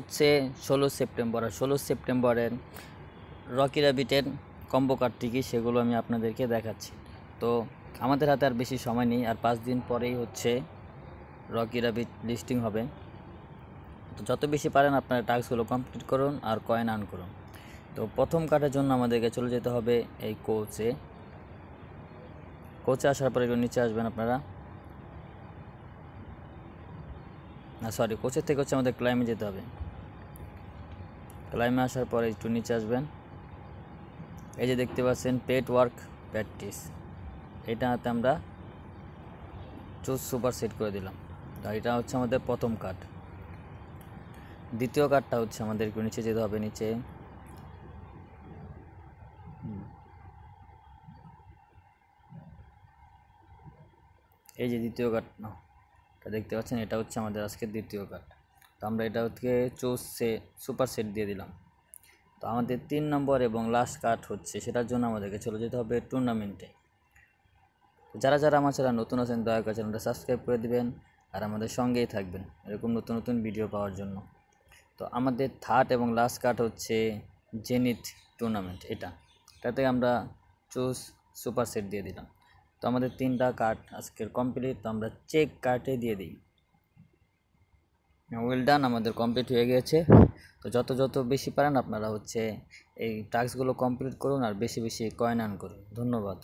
হচ্ছে 16 সেপ্টেম্বর, আর 16 সেপ্টেম্বরের Rocky র্যাবিটের combo কার্ডটি কি সেগুলো আমি আপনাদেরকে দেখাচ্ছি। তো আমাদের হাতে আর বেশি সময় নেই, আর 5 দিন পরেই হচ্ছে রকি র্যাবিট লিস্টিং হবে। তো যত বেশি পারেন আপনারা টাস্কগুলো কমপ্লিট করুন আর কয়েন আর্ন করুন। তো প্রথম কার্ডের জন্য আমাদেরকে চলে যেতে হবে এই কোচে আসার পরে একটু নিচে আসবেন আপনারা, সরি কোচের থেকে হচ্ছে আমাদের ক্লাইমে যেতে হবে। ক্লাইমে আসার পরে একটু নিচে আসবেন, এই যে দেখতে পাচ্ছেন পেট ওয়ার্ক প্র্যাকটিস, এটাতে আমরা চুজ সুপার সেট করে দিলাম। আর এটা হচ্ছে আমাদের প্রথম কার্ড। দ্বিতীয় কার্ডটা হচ্ছে আমাদের একটু নিচে যেতে হবে, নিচে এই যে দ্বিতীয় কার্ড দেখতে পাচ্ছেন, এটা হচ্ছে আমাদের আজকের দ্বিতীয় কার্ড। তো আমরা এটা হচ্ছে চুজ সুপার সেট দিয়ে দিলাম। তো আমাদের 3 নম্বর এবং লাস্ট কার্ড হচ্ছে, সেটার জন্য আমাদেরকে চলে যেতে হবে টুর্নামেন্টে। যারা যারা আমার চ্যানেল নতুন আছেন দয়া করে চ্যানেলটা সাবস্ক্রাইব করে দিবেন আর আমাদের সঙ্গেই থাকবেন এরকম নতুন নতুন ভিডিও পাওয়ার জন্য। তো আমাদের থার্ড এবং লাস্ট কার্ড হচ্ছে জেনিথ টুর্নামেন্ট, এটাতে আমরা চুজ সুপার সেট দিয়ে দিলাম। তো আমাদের 3টা কার্ড আজকের কমপ্লিট। তো আমরা চেক কার্ডে দিয়ে দিই। ওয়েল ডান, আমাদের কমপ্লিট হয়ে গিয়েছে। তো যত বেশি পারেন আপনারা হচ্ছে এই টাস্কগুলো কমপ্লিট করুন আর বেশি বেশি কয়েন আর্ন করুন। ধন্যবাদ।